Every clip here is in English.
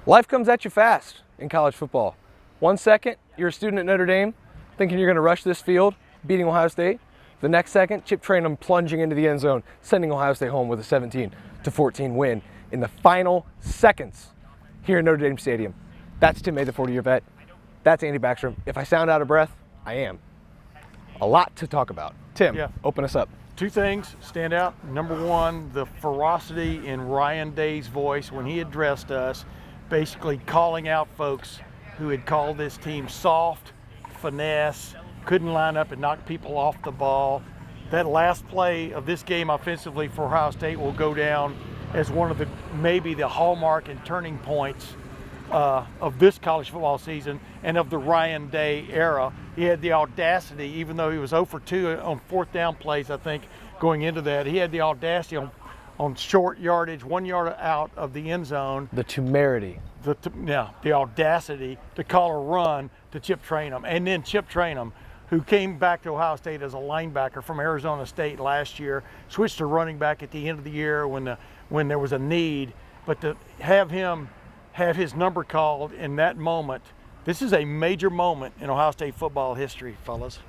Life comes at you fast in college football. 1 second, you're a student at Notre Dame, thinking you're going to rush this field, beating Ohio State. The next second, Chip Trayanum plunging into the end zone, sending Ohio State home with a 17-14 win in the final seconds here at Notre Dame Stadium. That's Tim May, the 40-year vet. That's Andy Backstrom. If I sound out of breath, I am. A lot to talk about. Tim, open us up. Two things stand out. Number one, the ferocity in Ryan Day's voice when he addressed us, basically calling out folks who had called this team soft, finesse, couldn't line up and knock people off the ball. That last play of this game offensively for Ohio State will go down as one of the maybe the hallmark and turning points of this college football season and of the Ryan Day era. He had the audacity, even though he was 0 for 2 on fourth down plays, I think, going into that, he had the audacity on short yardage, 1 yard out of the end zone. The temerity. The audacity to call a run to Chip Trayanum. And then Chip Trayanum, who came back to Ohio State as a linebacker from Arizona State last year, switched to running back at the end of the year when there was a need. But to have him have his number called in that moment, this is a major moment in Ohio State football history, fellas.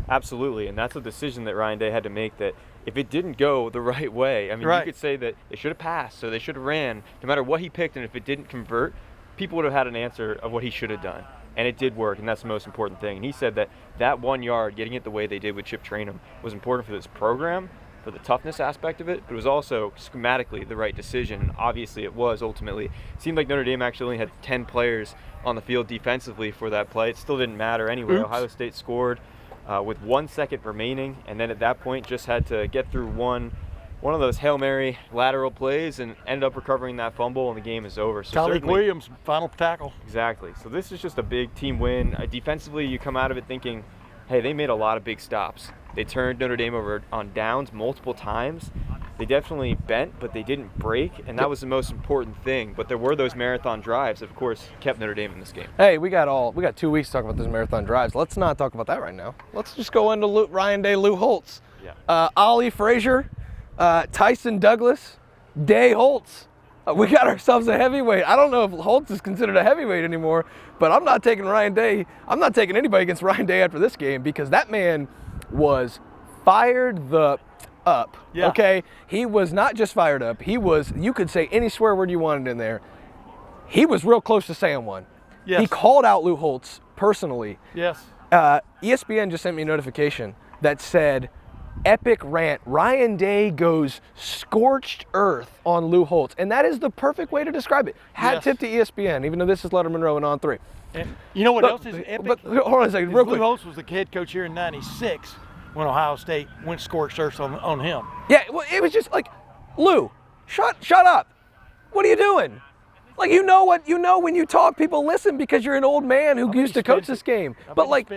Absolutely, and that's a decision that Ryan Day had to make, that if it didn't go the right way, I mean, you could say that it should have passed, so they should have ran, no matter what he picked, and if it didn't convert, people would have had an answer of what he should have done. And it did work, and that's the most important thing. And he said that 1 yard, getting it the way they did with Chip Trayanum, was important for this program, for the toughness aspect of it, but it was also schematically the right decision, and obviously it was ultimately. It seemed like Notre Dame actually only had 10 players on the field defensively for that play. It still didn't matter anyway. Oops. Ohio State scored with 1 second remaining, and then at that point just had to get through one of those Hail Mary lateral plays and ended up recovering that fumble, and the game is over. So Tyreek Williams, final tackle. Exactly. So this is just a big team win. Defensively, you come out of it thinking, hey, they made a lot of big stops. They turned Notre Dame over on downs multiple times. They definitely bent, but they didn't break, and that was the most important thing. But there were those marathon drives that, of course, kept Notre Dame in this game. Hey, we got 2 weeks to talk about those marathon drives. Let's not talk about that right now. Let's just go into Ryan Day, Lou Holtz. Yeah. Ollie Frazier, Tyson Douglas, Day Holtz. We got ourselves a heavyweight. I don't know if Holtz is considered a heavyweight anymore, but I'm not taking Ryan Day. I'm not taking anybody against Ryan Day after this game, because that man was fired the up. Yeah. Okay? He was not just fired up. He was, you could say any swear word you wanted in there. He was real close to saying one. Yes. He called out Lou Holtz personally. Yes. ESPN just sent me a notification that said, epic rant. Ryan Day goes scorched earth on Lou Holtz. And that is the perfect way to describe it. Hat tip to ESPN, even though this is Lettermen Row and On 3. And you know what else is epic? But hold on a second, real quick. Lou Holtz was the head coach here in '96 when Ohio State went scorched earth on him. Yeah, well, it was just like, Lou, shut up. What are you doing? Like, you know when you talk, people listen because you're an old man who used to coach this game. But like,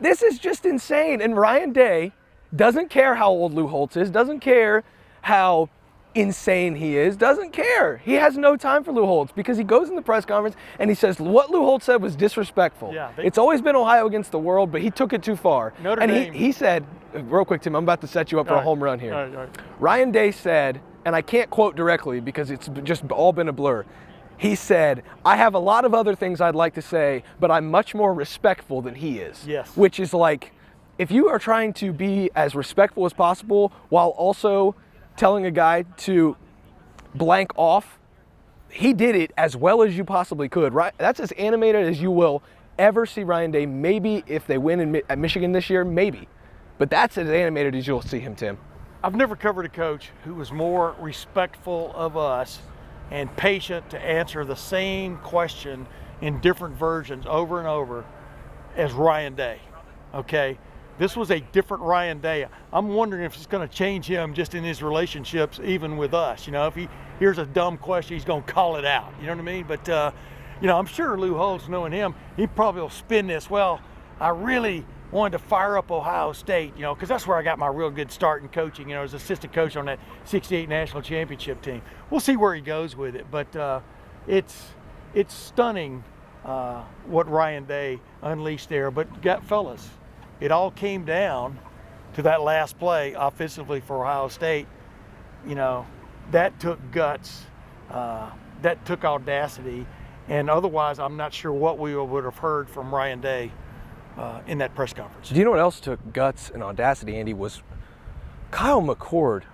this is just insane. And Ryan Day doesn't care how old Lou Holtz is, doesn't care how insane he is, doesn't care. He has no time for Lou Holtz, because he goes in the press conference and he says what Lou Holtz said was disrespectful. Yeah, it's always been Ohio against the world, but he took it too far. Notre and Dame. he said, real quick, Tim, I'm about to set you up for a home run here. All right. Ryan Day said, and I can't quote directly because it's just all been a blur. He said, I have a lot of other things I'd like to say, but I'm much more respectful than he is. Yes. Which is like, if you are trying to be as respectful as possible while also telling a guy to blank off, he did it as well as you possibly could. Right? That's as animated as you will ever see Ryan Day. Maybe if they win at Michigan this year, maybe. But that's as animated as you'll see him, Tim. I've never covered a coach who was more respectful of us and patient to answer the same question in different versions over and over as Ryan Day. Okay? This was a different Ryan Day. I'm wondering if it's going to change him just in his relationships, even with us. You know, if he hears a dumb question, he's going to call it out. You know what I mean? But, I'm sure Lou Holtz, knowing him, he probably will spin this, well, I really wanted to fire up Ohio State, because that's where I got my real good start in coaching, as assistant coach on that 68 national championship team. We'll see where he goes with it, but it's stunning what Ryan Day unleashed there. But, fellas, it all came down to that last play offensively for Ohio State. That took guts, that took audacity, And otherwise, I'm not sure what we would have heard from Ryan Day in that press conference. Do you know what else took guts and audacity, Andy, was Kyle McCord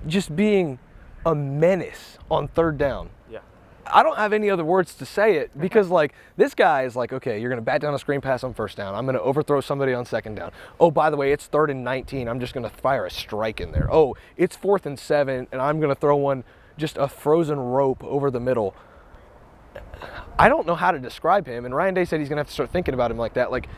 just being a menace on third down. Yeah. I don't have any other words to say it because, like, this guy is like, okay, you're going to bat down a screen pass on first down. I'm going to overthrow somebody on second down. Oh, by the way, it's 3rd and 19. I'm just going to fire a strike in there. Oh, it's 4th and 7, and I'm going to throw one, just a frozen rope over the middle. I don't know how to describe him, and Ryan Day said he's going to have to start thinking about him like that. Like,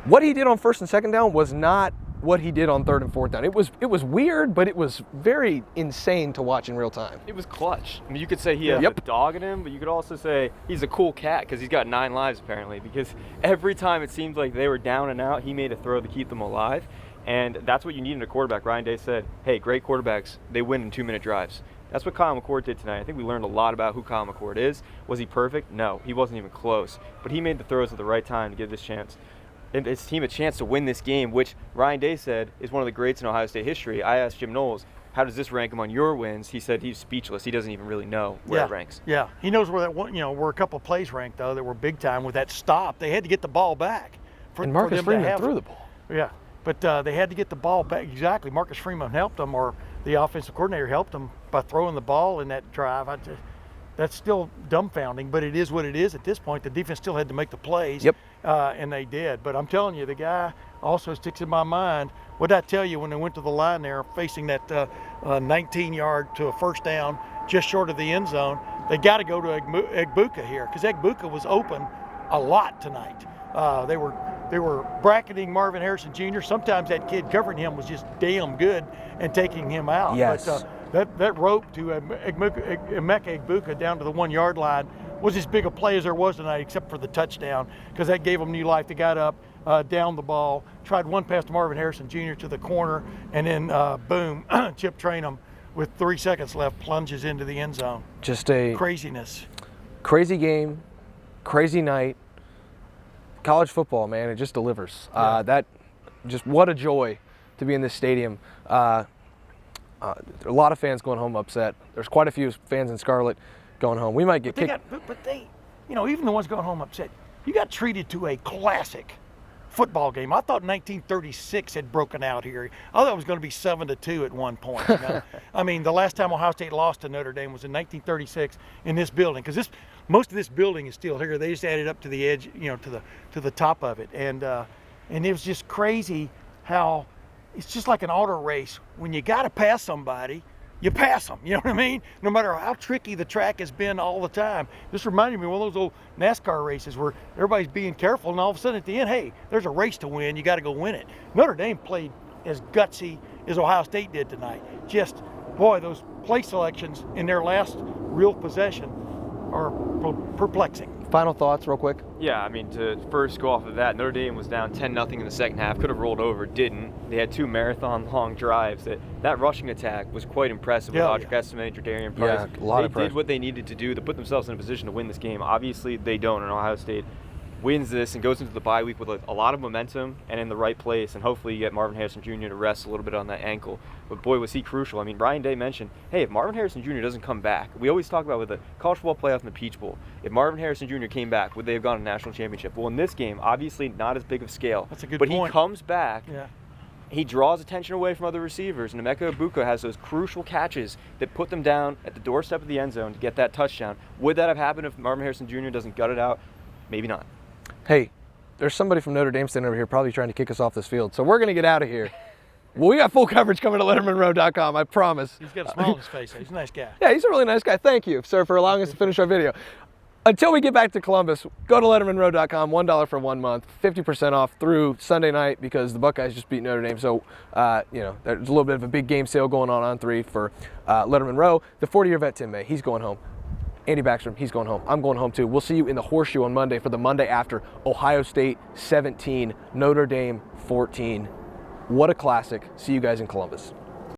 what he did on 1st and 2nd down was not what he did on 3rd and 4th down. It was weird, but it was very insane to watch in real time. It was clutch. I mean, you could say he has a dog in him, but you could also say he's a cool cat because he's got 9 lives apparently, because every time it seemed like they were down and out, he made a throw to keep them alive. And that's what you need in a quarterback. Ryan Day said, hey, great quarterbacks, they win in 2-minute drives. That's what Kyle McCord did tonight. I think we learned a lot about who Kyle McCord is. Was he perfect? No, he wasn't even close. But he made the throws at the right time to give his team a chance to win this game, which Ryan Day said is one of the greats in Ohio State history. I asked Jim Knowles, how does this rank among your wins? He said he's speechless. He doesn't even really know where it ranks. Yeah, he knows where that one, where a couple of plays ranked, though, that were big time with that stop. They had to get the ball back. And Marcus Freeman threw the ball. Yeah, but they had to get the ball back. Exactly. Marcus Freeman helped them, or the offensive coordinator helped them by throwing the ball in that drive. That's still dumbfounding, but it is what it is at this point. The defense still had to make the plays, and they did. But I'm telling you, the guy also sticks in my mind. What did I tell you when they went to the line there, facing that 19-yard to a first down, just short of the end zone? They got to go to Egbuka here, because Egbuka was open a lot tonight. They were bracketing Marvin Harrison Jr. Sometimes that kid covering him was just damn good and taking him out. Yes. But that rope to Emeka Egbuka down to the 1-yard line was as big a play as there was tonight, except for the touchdown, because that gave them new life. They got up, down the ball, tried one pass to Marvin Harrison Jr. to the corner, and then boom, Chip Trainum with 3 seconds left plunges into the end zone. Just a craziness. Crazy game, crazy night. College football, man, it just delivers. That just what a joy to be in this stadium. A lot of fans going home upset. There's quite a few fans in Scarlet going home. We might get kicked. But they, even the ones going home upset, you got treated to a classic football game. I thought 1936 had broken out here. I thought it was going to be 7-2 at one point. I mean, the last time Ohio State lost to Notre Dame was in 1936 in this building, because most of this building is still here. They just added up to the edge, to the top of it, and it was just crazy how it's just like an auto race. When you got to pass somebody, you pass them. You know what I mean? No matter how tricky the track has been all the time. This reminded me of one of those old NASCAR races where everybody's being careful, and all of a sudden at the end, hey, there's a race to win. You got to go win it. Notre Dame played as gutsy as Ohio State did tonight. Just, boy, those play selections in their last real possession are perplexing. Final thoughts real quick? Yeah, I mean, to first go off of that, Notre Dame was down 10-0 in the second half, could have rolled over, didn't. They had 2 marathon-long drives. That rushing attack was quite impressive with Audric Estime and Jadarian Price. Yeah, a lot of pressure. They did what they needed to do to put themselves in a position to win this game. Obviously, they don't, and Ohio State wins this and goes into the bye week with a lot of momentum and in the right place, and hopefully you get Marvin Harrison Jr. to rest a little bit on that ankle. But boy, was he crucial. I mean, Ryan Day mentioned, hey, if Marvin Harrison Jr. doesn't come back, we always talk about with the college football playoff and the Peach Bowl, if Marvin Harrison Jr. came back, would they have gone to a national championship? Well, in this game, obviously not as big of scale. That's a good point. But he comes back. Yeah. He draws attention away from other receivers, and Emeka Egbuka has those crucial catches that put them down at the doorstep of the end zone to get that touchdown. Would that have happened if Marvin Harrison Jr. doesn't gut it out? Maybe not. Hey, there's somebody from Notre Dame standing over here probably trying to kick us off this field, so we're going to get out of here. Well, we got full coverage coming to LettermenRow.com, I promise. He's got a smile on his face. He's a nice guy. Yeah, he's a really nice guy. Thank you, sir, for allowing us to finish our video. Until we get back to Columbus, go to LettermenRow.com, $1 for 1 month, 50% off through Sunday night because the Buckeyes just beat Notre Dame. So, there's a little bit of a big game sale going on 3 for Lettermen Row. The 40-year vet, Tim May, he's going home. Andy Backstrom, he's going home. I'm going home too. We'll see you in the Horseshoe on Monday for the Monday after. Ohio State 17, Notre Dame 14. What a classic. See you guys in Columbus.